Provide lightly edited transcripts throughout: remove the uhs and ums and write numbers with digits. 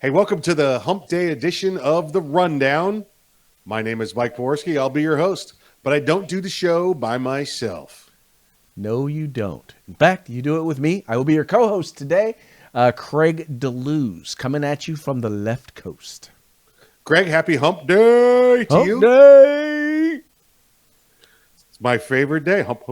Hey, welcome to the Hump Day edition of The Rundown. My name is Mike Poworski. I'll be your host, but I don't do the show by myself. No, you don't. In fact, you do it with me. I will be your co-host today, Craig DeLuz, coming at you from the left coast. Greg, happy Hump Day to you. Hump Day! It's my favorite day. Hump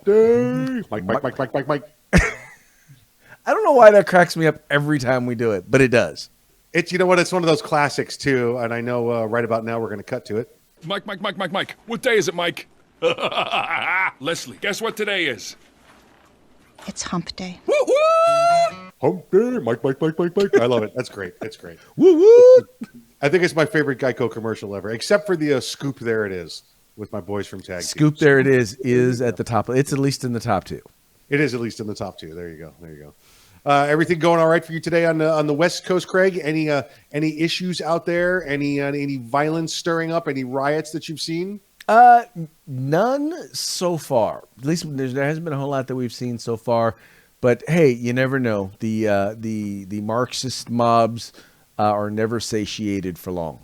Day. Mike. I don't know why that cracks me up every time we do it, but it does. You know what? It's one of those classics, too, and I know right about now we're going to cut to it. Mike. What day is it, Mike? Leslie, guess what today is? It's Hump Day. Woo-woo! Hump Day. Mike. I love it. That's great. Woo-woo! I think it's my favorite Geico commercial ever, except for the Scoop There It Is with my boys from Tag Scoop Team. There It is at the top. It's at least in the top two. It is at least in the top two. There you go. Everything going all right for you today on the West Coast, Craig? Any issues out there? Any violence stirring up? Any riots that you've seen? None so far. At least there hasn't been a whole lot that we've seen so far. But hey, you never know. The Marxist mobs are never satiated for long.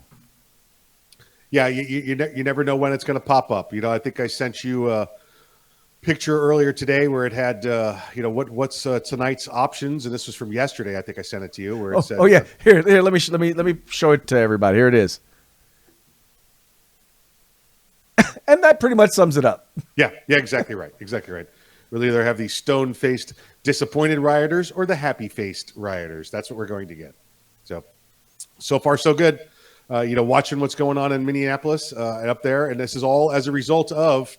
Yeah, you never know when it's going to pop up. You know, I think I sent you a picture earlier today where it had what's tonight's options, and this was from yesterday. I think I sent it to you where it said, yeah, here let me show it to everybody. Here it is. And that pretty much sums it up. Yeah, exactly right. We'll either have the stone-faced disappointed rioters or the happy-faced rioters. That's what we're going to get. So far so good. Watching what's going on in Minneapolis up there, and this is all as a result of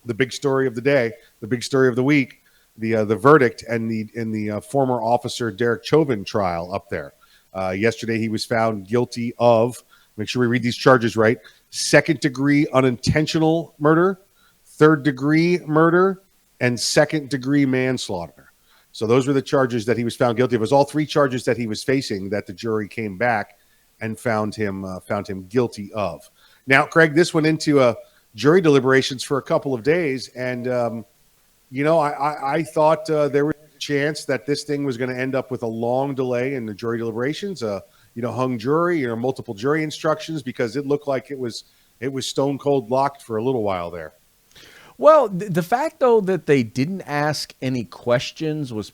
the big story of the day, the big story of the week, the verdict and the former officer Derek Chauvin trial up there. Yesterday, he was found guilty of, make sure we read these charges right, second-degree unintentional murder, third-degree murder, and second-degree manslaughter. So those were the charges that he was found guilty of. It was all three charges that he was facing that the jury came back and found him guilty of. Now, Craig, this went into jury deliberations for a couple of days, and I thought there was a chance that this thing was going to end up with a long delay in the jury deliberations, hung jury, multiple jury instructions, because it looked like it was stone cold locked for a little while there. Well, the fact though that they didn't ask any questions was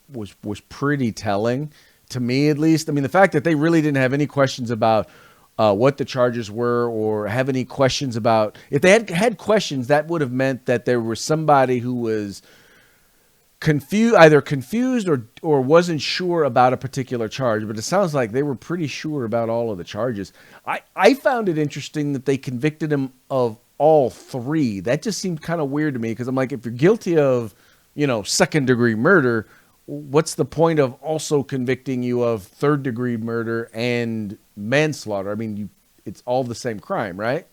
pretty telling to me, at least. I mean, the fact that they really didn't have any questions about what the charges were, or have any questions about, if they had questions, that would have meant that there was somebody who was either confused or wasn't sure about a particular charge. But it sounds like they were pretty sure about all of the charges. I found it interesting that they convicted him of all three. That just seemed kind of weird to me, because I'm like, if you're guilty of, second degree murder, what's the point of also convicting you of third degree murder and manslaughter? I mean, it's all the same crime, right?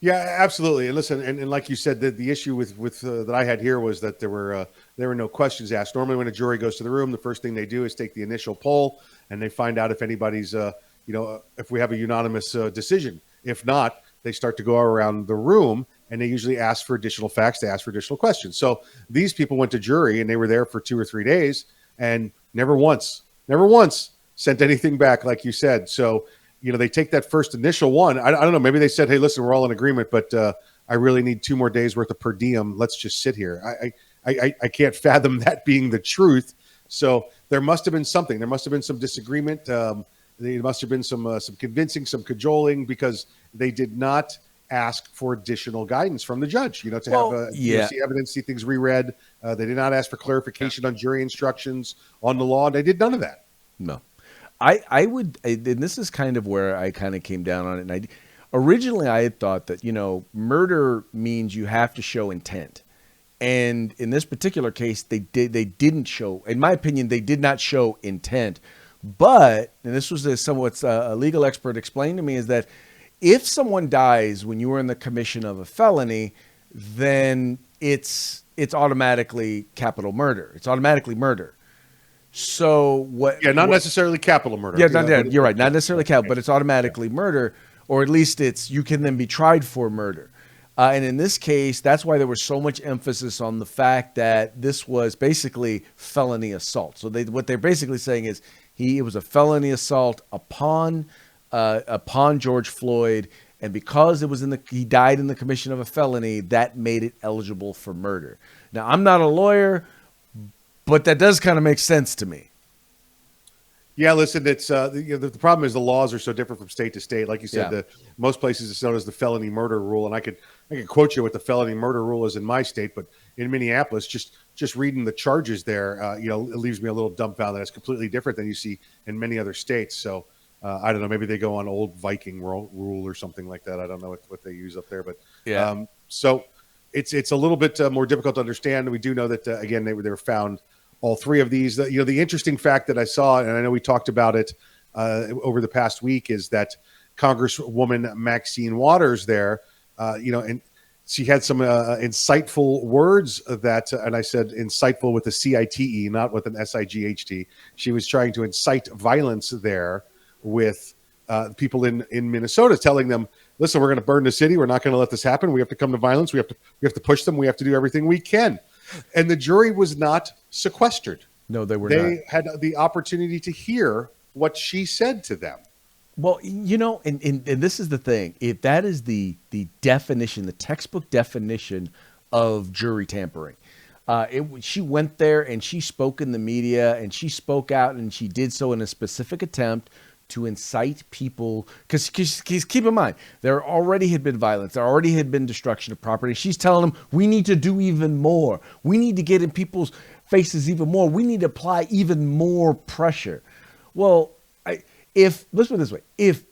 Yeah, absolutely. And listen, and like you said, the issue with that I had here was that there were no questions asked. Normally, when a jury goes to the room, the first thing they do is take the initial poll, and they find out if anybody's, if we have a unanimous decision. If not, they start to go around the room, and they usually ask for additional facts. They ask for additional questions. So these people went to jury, and they were there for 2 or 3 days, and never once sent anything back, like you said. So, they take that first initial one. I don't know. Maybe they said, hey, listen, we're all in agreement, but I really need 2 more days worth of per diem. Let's just sit here. I can't fathom that being the truth. So there must have been something. There must have been some disagreement. There must have been some convincing, some cajoling, because they did not ask for additional guidance from the judge, have see evidence, see things reread. They did not ask for clarification on jury instructions, on the law. They did none of that. No. I would, and this is kind of where I kind of came down on it. And originally I had thought that, murder means you have to show intent. And in this particular case, they didn't show, in my opinion, they did not show intent. But, and this was somewhat a legal expert explained to me, is that if someone dies when you are in the commission of a felony, then it's automatically capital murder. It's automatically murder. So what? Yeah, not necessarily capital murder. Yeah, you're right. Not necessarily capital, but it's automatically murder, or at least you can then be tried for murder. And in this case, that's why there was so much emphasis on the fact that this was basically felony assault. So what they're basically saying is It was a felony assault upon George Floyd, and because he died in the commission of a felony, that made it eligible for murder. Now, I'm not a lawyer, but that does kind of make sense to me. Yeah, listen, it's the problem is the laws are so different from state to state. Like you said, most places it's known as the felony murder rule, and I could quote you what the felony murder rule is in my state, but in Minneapolis, just reading the charges there, it leaves me a little dumbfounded. It's completely different than you see in many other states. So I don't know, maybe they go on old Viking rule or something like that. I don't know what they use up there, but so it's a little bit more difficult to understand. We do know that again they were found. All three of these, the interesting fact that I saw, and I know we talked about it over the past week, is that Congresswoman Maxine Waters there, and she had some insightful words that, and I said insightful with a CITE, not with an SIGHT. She was trying to incite violence there with people in Minnesota, telling them, listen, we're going to burn the city. We're not going to let this happen. We have to come to violence. We have to push them. We have to do everything we can. And the jury was not sequestered. No, they were not. They had the opportunity to hear what she said to them. Well, and this is the thing. If that is the definition, the textbook definition of jury tampering, she went there and she spoke in the media and she spoke out and she did so in a specific attempt to incite people, because keep in mind, there already had been violence. There already had been destruction of property. She's telling them, we need to do even more. We need to get in people's faces even more. We need to apply even more pressure. Well, let's put it this way. If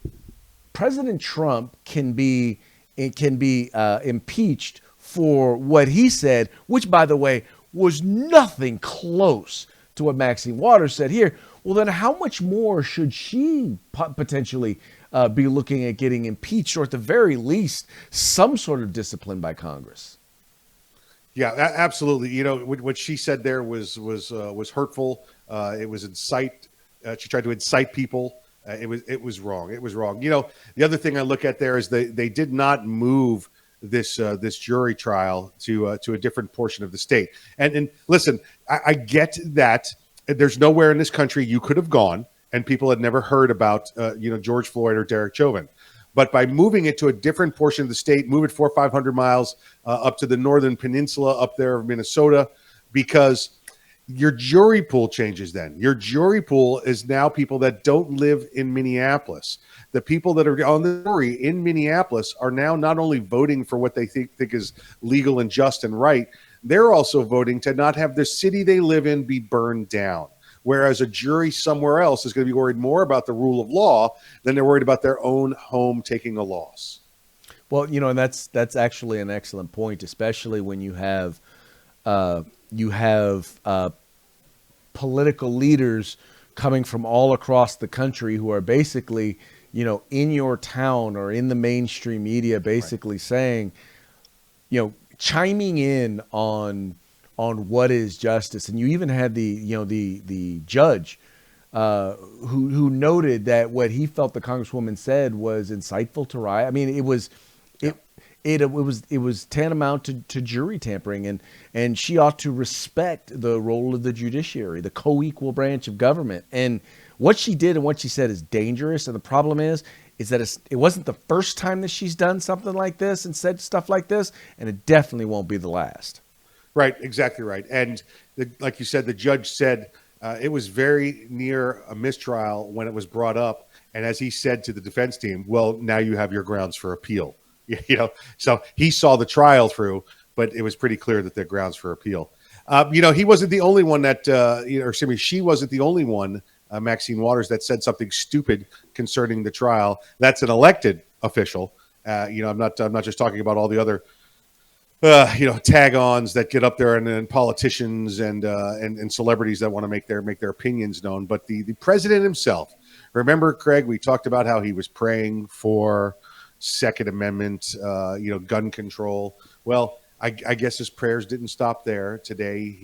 President Trump can be impeached for what he said, which, by the way, was nothing close to what Maxine Waters said here, well, then how much more should she potentially be looking at getting impeached, or at the very least, some sort of discipline by Congress? Yeah, absolutely. What she said there was hurtful. It was incite. She tried to incite people. It was wrong. It was wrong. The other thing I look at there is they did not move this jury trial to a different portion of the state. And listen, I get that. There's nowhere in this country you could have gone and people had never heard about, George Floyd or Derek Chauvin. But by moving it to a different portion of the state, move it 400 or 500 miles up to the northern peninsula up there of Minnesota, because your jury pool changes then. Your jury pool is now people that don't live in Minneapolis. The people that are on the jury in Minneapolis are now not only voting for what they think is legal and just and right, they're also voting to not have the city they live in be burned down. Whereas a jury somewhere else is going to be worried more about the rule of law than they're worried about their own home taking a loss. Well, and that's actually an excellent point, especially when you have political leaders coming from all across the country who are basically, in your town or in the mainstream media, basically saying, chiming in on what is justice. And you even had the judge who noted that what he felt the Congresswoman said was insightful to riot. I mean, it was tantamount to jury tampering, and she ought to respect the role of the judiciary, the co-equal branch of government. And what she did and what she said is dangerous. And the problem is that it wasn't the first time that she's done something like this and said stuff like this, and it definitely won't be the last. Right, exactly right. And like you said, the judge said it was very near a mistrial when it was brought up. And as he said to the defense team, well, now you have your grounds for appeal. So he saw the trial through, but it was pretty clear that there are grounds for appeal. He wasn't the only one that, she wasn't the only one, Maxine Waters, that said something stupid concerning the trial. That's an elected official. I'm not just talking about all the other, tag-ons that get up there and politicians and celebrities that want to make their opinions known. But the president himself, remember, Craig, we talked about how he was praying for Second Amendment, gun control. Well, I guess his prayers didn't stop there. Today,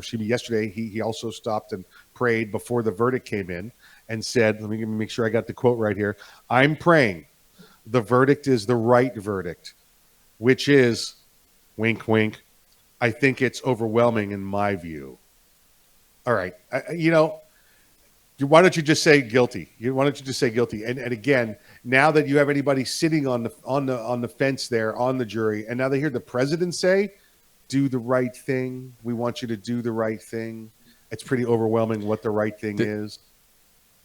yesterday, he also stopped and prayed before the verdict came in and said, let me make sure I got the quote right here. I'm praying the verdict is the right verdict, which is, wink, wink, I think it's overwhelming in my view. All right. Why don't you just say guilty? Why don't you just say guilty? And again, now that you have anybody sitting on the fence there on the jury, and now they hear the president say, "Do the right thing. We want you to do the right thing." It's pretty overwhelming what the right thing is.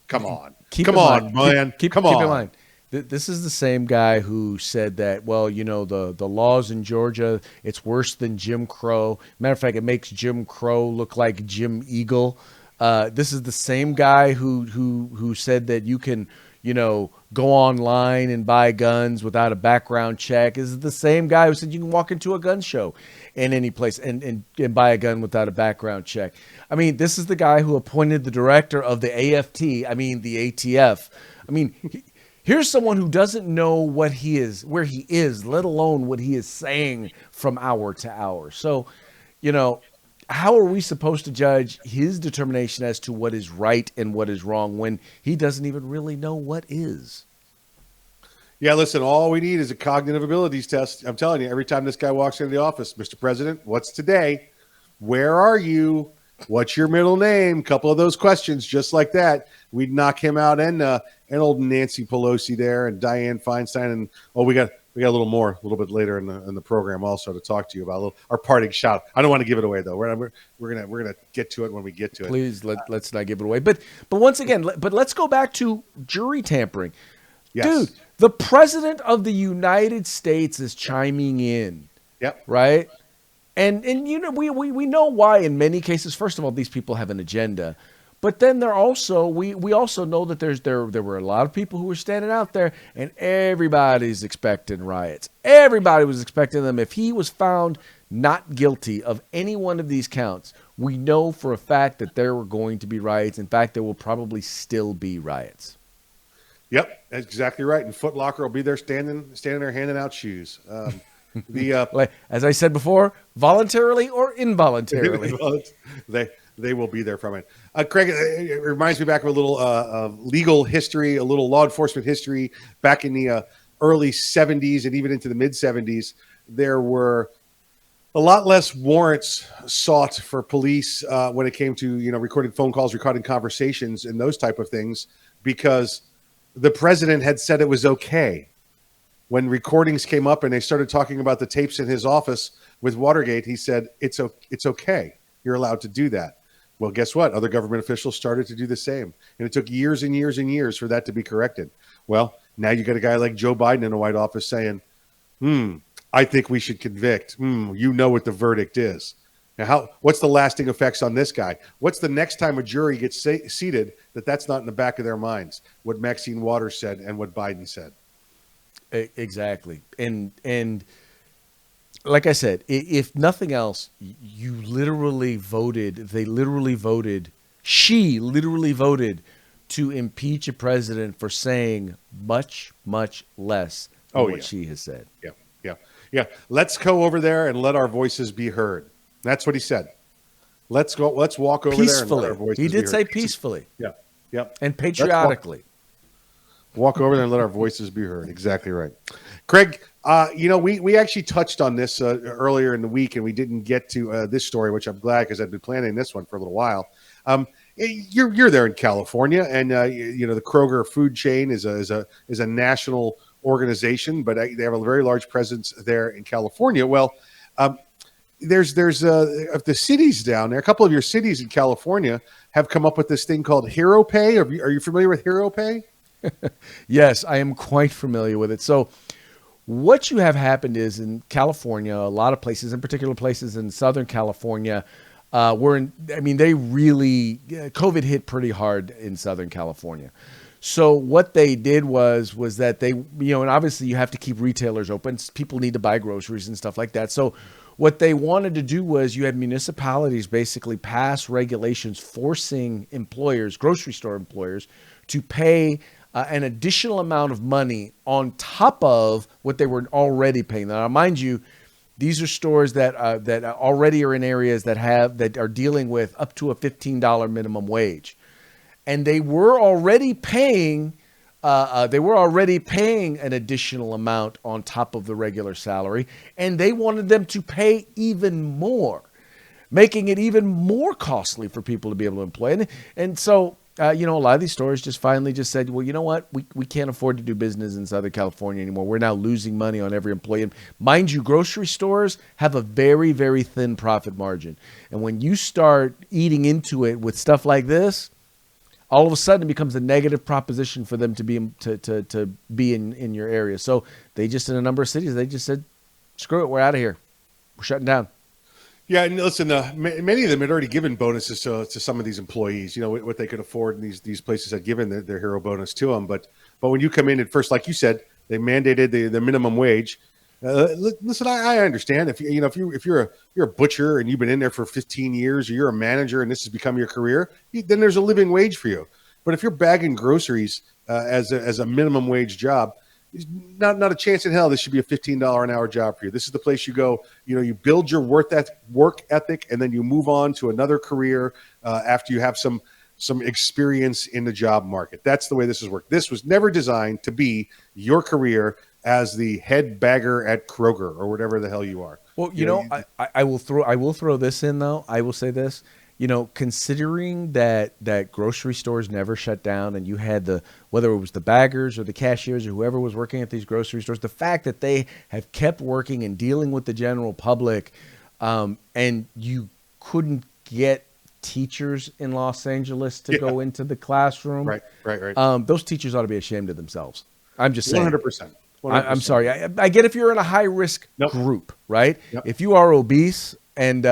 Come on, come on, man, come on. Keep in mind, this is the same guy who said that. Well, the laws in Georgia, it's worse than Jim Crow. Matter of fact, it makes Jim Crow look like Jim Eagle. This is the same guy who said that you can, go online and buy guns without a background check. This is the same guy who said you can walk into a gun show in any place and buy a gun without a background check. I mean, this is the guy who appointed the director of the the ATF. I mean, here's someone who doesn't know where he is, let alone what he is saying from hour to hour. So, how are we supposed to judge his determination as to what is right and what is wrong when he doesn't even really know what is? Yeah, listen, all we need is a cognitive abilities test. I'm telling you, every time this guy walks into the office, Mr. President, what's today? Where are you? What's your middle name? Couple of those questions, just like that. We'd knock him out, and old Nancy Pelosi there, and Dianne Feinstein, and we got a little bit later in the program also to talk to you about our parting shot. I don't want to give it away though. We're gonna get to it when we get to it. Please let's not give it away. But once again, let's go back to jury tampering. Yes. Dude, the president of the United States is chiming in. Yep. Right. And we know why in many cases. First of all, these people have an agenda. But then we also know that there were a lot of people who were standing out there, and everybody's expecting riots. Everybody was expecting them. If he was found not guilty of any one of these counts, we know for a fact that there were going to be riots. In fact, there will probably still be riots. Yep, that's exactly right. And Foot Locker will be there standing there handing out shoes. As I said before, voluntarily or involuntarily. They will be there from it. Craig, it reminds me back of a little legal history, a little law enforcement history. Back in the early 70s and even into the mid 70s, there were a lot less warrants sought for police when it came to recording phone calls, recording conversations, and those type of things, because the president had said it was okay. When recordings came up and they started talking about the tapes in his office with Watergate, he said, it's okay. You're allowed to do that. Well, guess what? Other government officials started to do the same. And it took years and years and years for that to be corrected. Well, now you got a guy like Joe Biden in the White Office saying, I think we should convict. You know what the verdict is. Now, what's the lasting effects on this guy? What's the next time a jury gets seated that's not in the back of their minds? What Maxine Waters said and what Biden said. Exactly. And like I said, if nothing else, she literally voted to impeach a president for saying much, much less than what she has said. Yeah. Let's go over there and let our voices be heard. That's what he said. Let's walk over there and let our voices be heard. He did say peacefully. Yeah. And patriotically. Walk over there and let our voices be heard. Exactly right. Craig, we actually touched on this earlier in the week, and we didn't get to this story, which I'm glad because I've been planning this one for a little while. You're there in California, and the Kroger food chain is a national organization, but they have a very large presence there in California. Well, there's of the cities down there, a couple of your cities in California have come up with this thing called Hero Pay. Are you familiar with Hero Pay? Yes, I am quite familiar with it. So what you have happened is in California, a lot of places, in particular places in Southern California, COVID hit pretty hard in Southern California. So what they did was that they, and obviously you have to keep retailers open. People need to buy groceries and stuff like that. So what they wanted to do was you had municipalities basically pass regulations forcing employers, grocery store employers, to pay an additional amount of money on top of what they were already paying. Now, mind you, these are stores that already are in areas that are dealing with up to a $15 minimum wage, and they were already paying an additional amount on top of the regular salary, and they wanted them to pay even more, making it even more costly for people to be able to employ. And so A lot of these stores just finally just said, well, you know what? We can't afford to do business in Southern California anymore. We're now losing money on every employee. And mind you, grocery stores have a very, very thin profit margin. And when you start eating into it with stuff like this, all of a sudden it becomes a negative proposition for them to be in your area. So they just, in a number of cities, they just said, screw it, we're out of here. We're shutting down. Yeah, and listen, many of them had already given bonuses to some of these employees. What they could afford, and these places had given their hero bonus to them. But when you come in at first, like you said, they mandated the minimum wage. Listen, I understand if you're a butcher and you've been in there for 15 years, or you're a manager and this has become your career, then there's a living wage for you. But if you're bagging groceries as a minimum wage job, not a chance in hell this should be a $15 an hour job for you. This is the place you go. You build your work ethic, and then you move on to another career after you have some experience in the job market. That's the way this has worked. This was never designed to be your career as the head bagger at Kroger or whatever the hell you are. Well, I will throw this in though. I will say this. Considering that grocery stores never shut down, and you had whether it was the baggers or the cashiers or whoever was working at these grocery stores, the fact that they have kept working and dealing with the general public, and you couldn't get teachers in Los Angeles to go into the classroom. Right. Those teachers ought to be ashamed of themselves. I'm just saying. 100%. I'm sorry. I get if you're in a high risk group, right? Yep. If you are obese and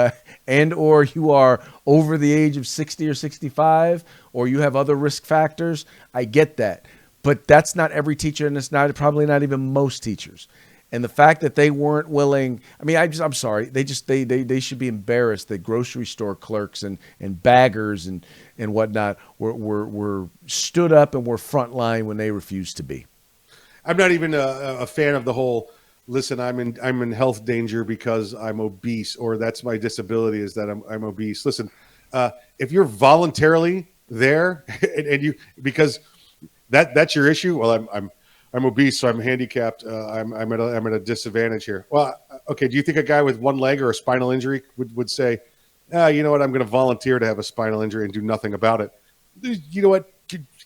or you are over the age of 60 or 65, or you have other risk factors, I get that. But that's not every teacher, and it's probably not even most teachers. And the fact that they weren't willing, I'm sorry. They should be embarrassed that grocery store clerks and baggers and whatnot were stood up and were frontline when they refused to be. I'm not even a fan of the whole, listen, I'm in health danger because I'm obese, or that's my disability is that I'm obese. Listen, if you're voluntarily there and you, because that's your issue. Well, I'm obese, so I'm handicapped. I'm at a disadvantage here. Well, okay. Do you think a guy with one leg or a spinal injury would say, you know what, I'm going to volunteer to have a spinal injury and do nothing about it? You know what?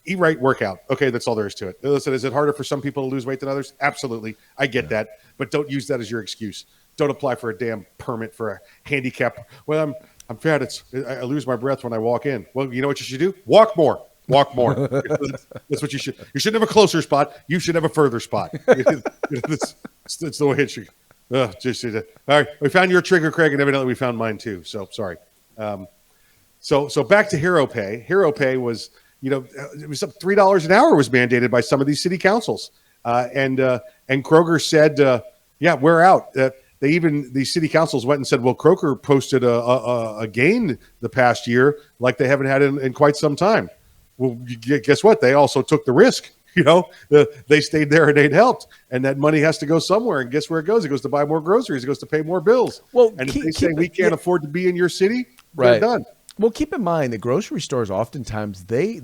Eat right, work out. Okay, that's all there is to it. Listen, is it harder for some people to lose weight than others? Absolutely. I get that. But don't use that as your excuse. Don't apply for a damn permit for a handicap. Well, I'm fat. I lose my breath when I walk in. Well, you know what you should do? Walk more. Walk more. That's what you should. You shouldn't have a closer spot. You should have a further spot. That's the way it should. All right, we found your trigger, Craig, and evidently we found mine too. So sorry. So back to hero pay. Hero pay was, it was up $3 an hour was mandated by some of these city councils, and Kroger said, yeah, we're out. These city councils went and said, well, Kroger posted a gain the past year like they haven't had in quite some time. Well, guess what? They also took the risk. They stayed there and they helped, and that money has to go somewhere. And guess where it goes? It goes to buy more groceries. It goes to pay more bills. Well, and if they say we can't afford to be in your city, they're done. Well, keep in mind that grocery stores oftentimes they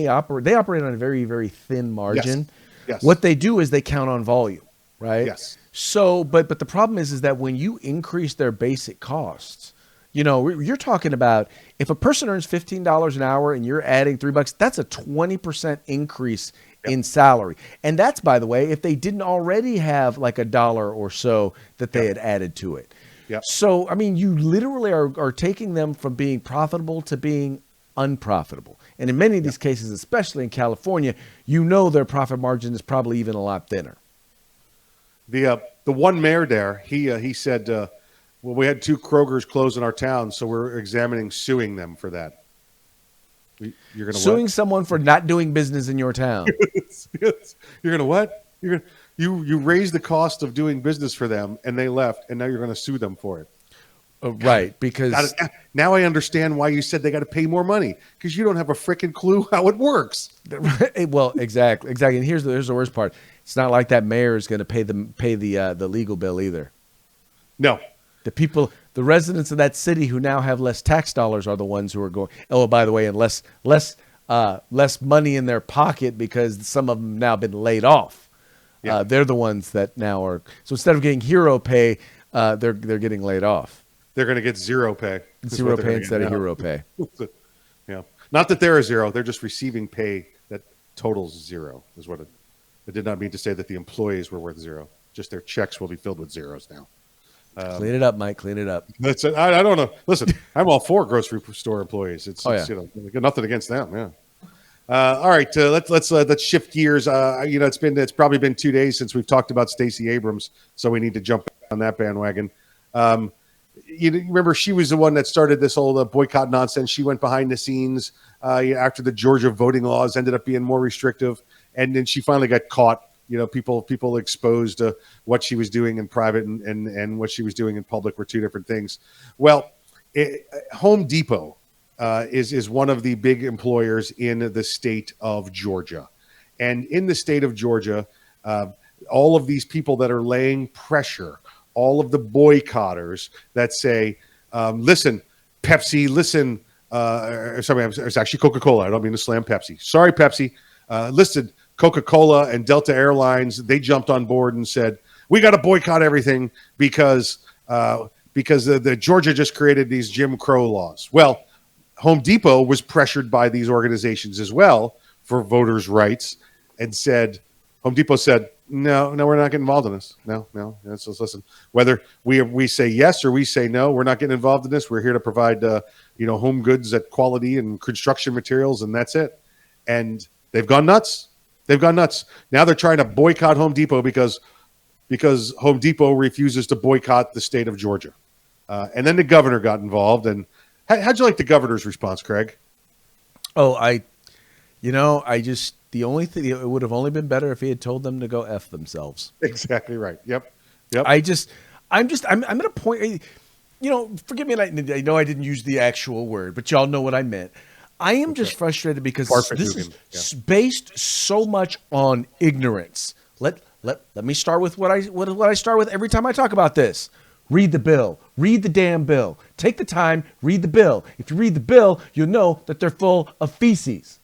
operate on a very, very thin margin. Yes. What they do is they count on volume, right? Yes. So, but the problem is that when you increase their basic costs, you're talking about if a person earns $15 an hour and you're adding $3, that's a 20% increase in salary. And that's, by the way, if they didn't already have like $1 or so that they had added to it. Yep. So, you literally are taking them from being profitable to being unprofitable. And in many of these cases, especially in California, their profit margin is probably even a lot thinner. The one mayor there, he said, well, we had 2 Krogers close in our town, so we're examining suing them for that. You're going to suing someone for not doing business in your town. You're going to what? You raised the cost of doing business for them, and they left, and now you're going to sue them for it. Right, because now I understand why you said they got to pay more money, because you don't have a freaking clue how it works. Well, exactly. And here's the worst part: it's not like that mayor is going to pay the legal bill either. No, the residents of that city who now have less tax dollars are the ones who are going. Oh, by the way, and less money in their pocket because some of them now been laid off. Yeah. They're the ones that now are. So instead of getting hero pay, they're getting laid off. They're going to get zero pay. Zero pay instead of hero pay. Yeah. Not that they're a zero; they're just receiving pay that totals zero. Is what it did not mean to say that the employees were worth zero. Just their checks will be filled with zeros now. Clean it up, Mike. Clean it up. That's it. I don't know. Listen, I'm all for grocery store employees. It's nothing against them. Yeah. All right, let's shift gears. It's probably been 2 days since we've talked about Stacey Abrams, so we need to jump on that bandwagon. You remember she was the one that started this whole boycott nonsense. She went behind the scenes after the Georgia voting laws ended up being more restrictive, and then she finally got caught. People exposed what she was doing in private and what she was doing in public were two different things. Well, Home Depot is one of the big employers in the state of Georgia. And in the state of Georgia, all of these people that are laying pressure, all of the boycotters that say, listen, Pepsi, listen, it's actually Coca-Cola. I don't mean to slam Pepsi. Sorry, Pepsi. Listen, Coca-Cola and Delta Airlines, they jumped on board and said, we got to boycott everything because the Georgia just created these Jim Crow laws. Well, Home Depot was pressured by these organizations as well for voters' rights and Home Depot said, no, we're not getting involved in this. No. Let's listen. Whether we say yes or we say no, we're not getting involved in this. We're here to provide, home goods at quality and construction materials, and that's it. And they've gone nuts. Now they're trying to boycott Home Depot because Home Depot refuses to boycott the state of Georgia. And then the governor got involved. And how'd you like the governor's response, Craig? Oh, the only thing, it would have only been better if he had told them to go F themselves. Exactly right. Yep. I'm at a point, forgive me. I know I didn't use the actual word, but y'all know what I meant. I am just frustrated because this is based so much on ignorance. Let me start with what I start with every time I talk about this. Read the bill. Read the damn bill. Take the time, read the bill. If you read the bill, you'll know that they're full of feces.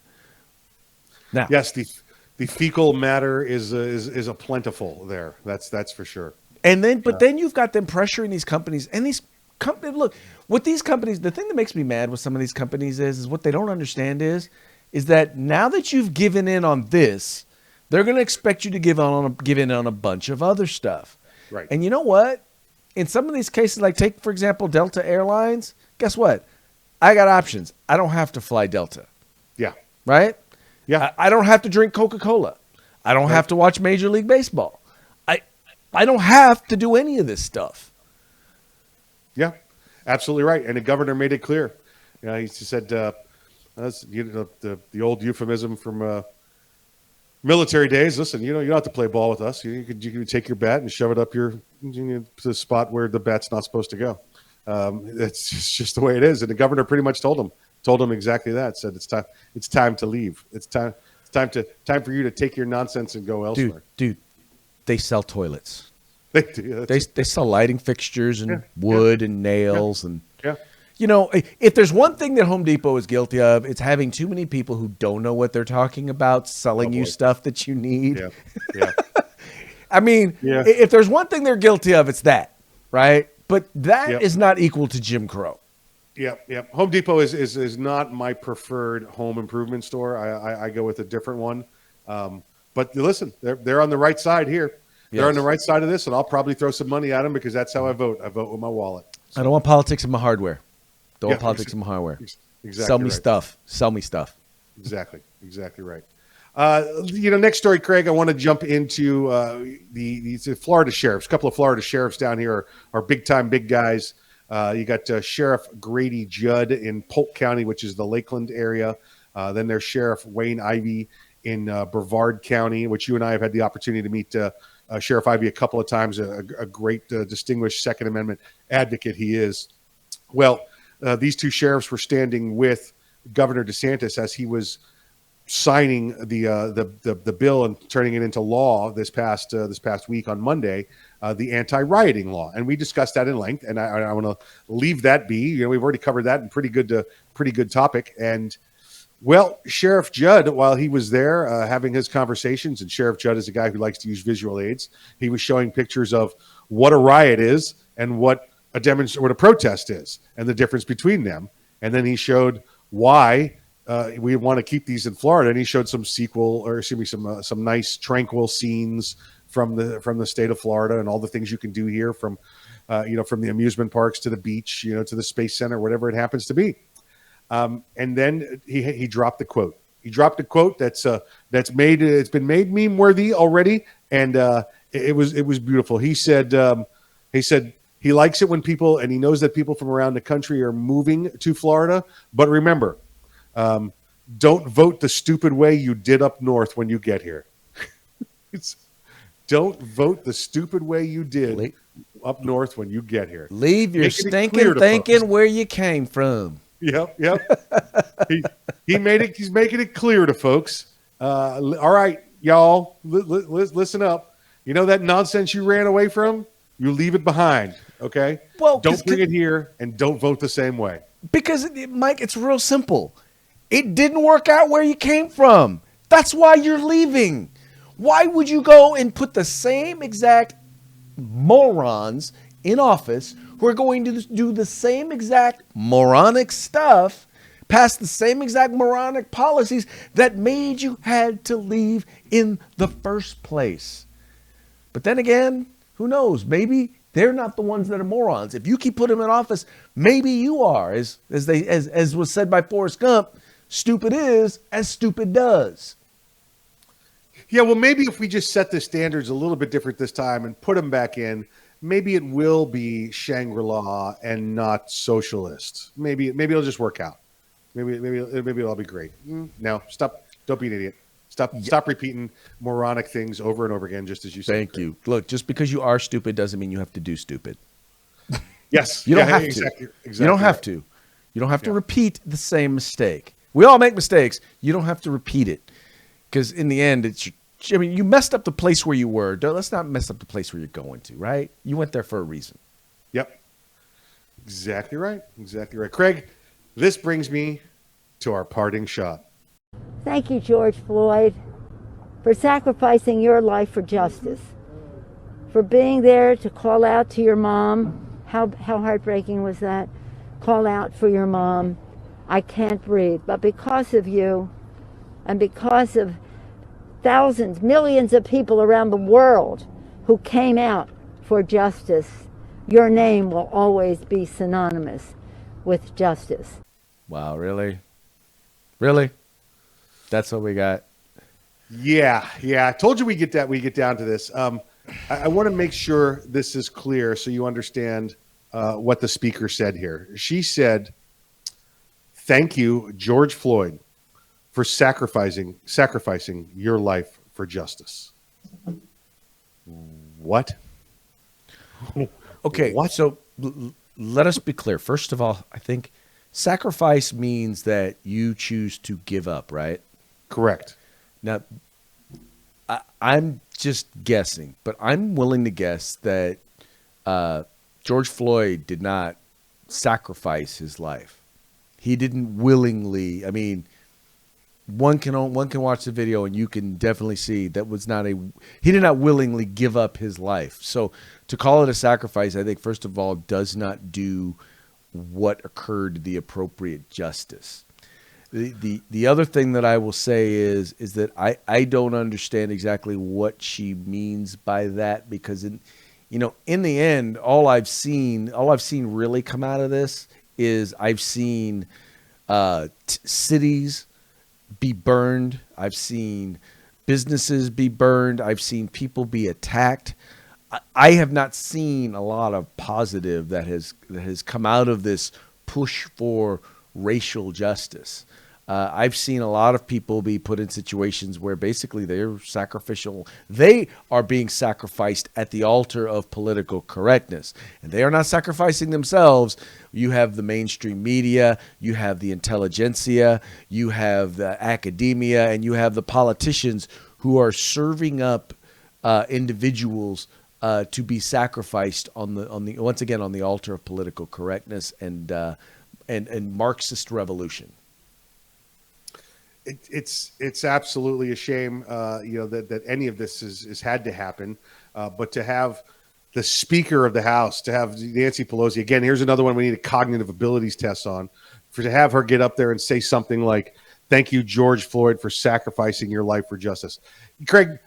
Now, yes, the fecal matter is a plentiful there. That's for sure. And then you've got them pressuring these companies, and these companies, look, with these companies, the thing that makes me mad with some of these companies is what they don't understand is that now that you've given in on this, they're going to expect you to give in on a bunch of other stuff. Right. And you know what? In some of these cases, like take, for example, Delta Airlines, guess what? I got options. I don't have to fly Delta. Yeah. Right? Yeah. I don't have to drink Coca-Cola. I don't have to watch Major League Baseball. I don't have to do any of this stuff. Yeah, absolutely right. And the governor made it clear. He said, that's, the old euphemism from military days. Listen, you don't have to play ball with us. You can take your bat and shove it up the spot where the bat's not supposed to go. It's just the way it is. And the governor pretty much told him exactly that. Said it's time to leave. It's time for you to take your nonsense and go elsewhere. Dude, they sell toilets. They do. They sell lighting fixtures and wood and nails and yeah. If there's one thing that Home Depot is guilty of, it's having too many people who don't know what they're talking about selling you stuff that you need. Yeah. I mean, if there's one thing they're guilty of, it's that, right? But that is not equal to Jim Crow. Yep. Home Depot is not my preferred home improvement store. I go with a different one. But listen, they're on the right side here. They're on the right side of this, and I'll probably throw some money at them because that's how I vote. I vote with my wallet. So. I don't want politics in my hardware. Don't want politics in my hardware. Exactly. Sell me stuff. Sell me stuff. Exactly right. Next story, Craig, I want to jump into the Florida sheriffs. A couple of Florida sheriffs down here are big-time big guys. You got Sheriff Grady Judd in Polk County, which is the Lakeland area. Then there's Sheriff Wayne Ivey in Brevard County, which you and I have had the opportunity to meet Sheriff Ivey a couple of times, a great distinguished Second Amendment advocate he is. Well, these two sheriffs were standing with Governor DeSantis as he was signing the bill and turning it into law this past week on Monday, the anti-rioting law, and we discussed that in length. And I want to leave that be. We've already covered that in pretty good topic. And well, Sheriff Judd, while he was there having his conversations, and Sheriff Judd is a guy who likes to use visual aids, he was showing pictures of what a riot is and what a protest is, and the difference between them. And then he showed why we want to keep these in Florida. And he showed some some nice tranquil scenes from the state of Florida and all the things you can do here from from the amusement parks to the beach, to the space center, whatever it happens to be. And then he dropped the quote. He dropped a quote it's been made meme worthy already, and it was beautiful. He said he likes it when people, and he knows that people from around the country are moving to Florida, but remember, don't vote the stupid way you did up north when you get here. Don't vote the stupid way you did up north when you get here. Leave your stinking thinking folks where you came from. Yep. He's making it clear to folks. All right, y'all, listen up. You know that nonsense you ran away from? You leave it behind, okay? Well, don't bring it here, and don't vote the same way. Because, Mike, it's real simple. It didn't work out where you came from. That's why you're leaving. Why would you go and put the same exact morons in office who are going to do the same exact moronic stuff, pass the same exact moronic policies that made you had to leave in the first place? But then again, who knows? Maybe they're not the ones that are morons. If you keep putting them in office, maybe you are. As was said by Forrest Gump, stupid is as stupid does. Yeah, well, maybe if we just set the standards a little bit different this time and put them back in, maybe it will be Shangri-La and not socialist. Maybe it'll just work out. Maybe it'll all be great. No, stop. Don't be an idiot. Stop repeating moronic things over and over again, just as you said. Thank you. Look, just because you are stupid doesn't mean you have to do stupid. Yes. You don't have to. Exactly You don't have to. You don't have to repeat the same mistake. We all make mistakes. You don't have to repeat it. Because in the end, you messed up the place where you were. Let's not mess up the place where you're going to, right? You went there for a reason. Yep. Exactly right. Craig, this brings me to our parting shot. Thank you, George Floyd, for sacrificing your life for justice, for being there to call out to your mom. How heartbreaking was that? Call out for your mom. I can't breathe. But because of you, and because of thousands, millions of people around the world who came out for justice, your name will always be synonymous with justice. Wow, really? Really? That's what we got? Yeah. I told you we get down to this. I want to make sure this is clear so you understand what the speaker said here. She said, "Thank you, George Floyd, for sacrificing your life for justice." What? Okay, What? So let us be clear. First of all, I think sacrifice means that you choose to give up, right? Correct. Now, I'm just guessing, but I'm willing to guess that George Floyd did not sacrifice his life. He didn't willingly. I mean, one can watch the video and you can definitely see that he did not willingly give up his life. So to call it a sacrifice, I think first of all does not do what occurred the appropriate justice. The other thing that I will say is that I don't understand exactly what she means by that, because in the end, all I've seen really come out of this is I've seen cities be burned. I've seen businesses be burned. I've seen people be attacked. I have not seen a lot of positive that has come out of this push for racial justice. I've seen a lot of people be put in situations where basically they're sacrificial. They are being sacrificed at the altar of political correctness, and they are not sacrificing themselves. You have the mainstream media, you have the intelligentsia, you have the academia, and you have the politicians who are serving up individuals to be sacrificed on the once again on the altar of political correctness and Marxist revolution. It's absolutely a shame, that any of this has had to happen. But to have the Speaker of the House, to have Nancy Pelosi, again, here's another one we need a cognitive abilities test on, to have her get up there and say something like, Thank you, George Floyd, for sacrificing your life for justice. Craig,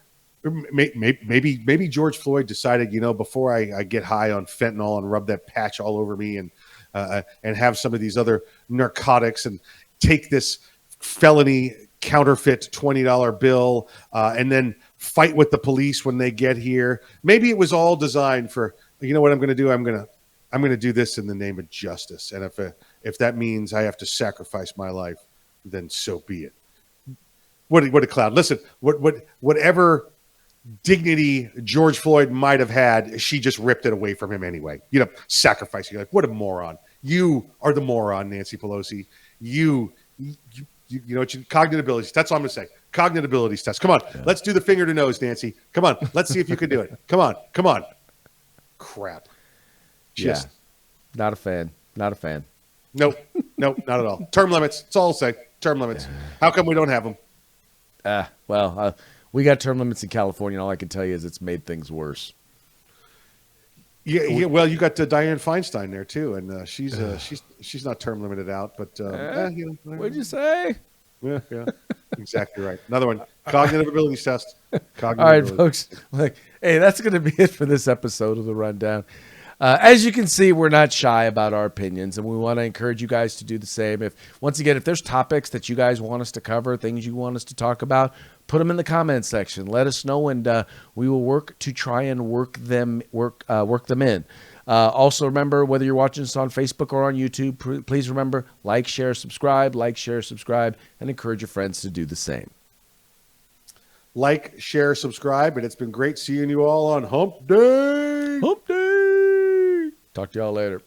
maybe George Floyd decided, before I get high on fentanyl and rub that patch all over me and have some of these other narcotics and take this felony counterfeit $20 bill and then fight with the police when they get here. Maybe it was all designed for, what I'm going to do? I'm going to do this in the name of justice. And if that means I have to sacrifice my life, then so be it. What a clown. Listen, whatever dignity George Floyd might have had, she just ripped it away from him anyway. Sacrificing your life. What a moron. You are the moron, Nancy Pelosi. You cognitive abilities. That's all I'm going to say. Cognitive abilities test. Come on. Yeah. Let's do the finger to nose, Nancy. Come on. Let's see if you can do it. Come on. Crap. Just not a fan. Not a fan. Nope, not at all. Term limits. That's all I'll say. Term limits. How come we don't have them? We got term limits in California, and all I can tell you is it's made things worse. Yeah. Well, you got Dianne Feinstein there too, and she's not term limited out. But what'd you say? Yeah, exactly right. Another one. Cognitive abilities test. All right, folks. Hey, that's going to be it for this episode of The Rundown. As you can see, we're not shy about our opinions, and we want to encourage you guys to do the same. If there's topics that you guys want us to cover, things you want us to talk about, put them in the comments section. Let us know, and we will work to try and work them in. Also, remember, whether you're watching us on Facebook or on YouTube, please remember, like, share, subscribe, and encourage your friends to do the same. Like, share, subscribe, and it's been great seeing you all on Hump Day. Hump Day. Talk to y'all later.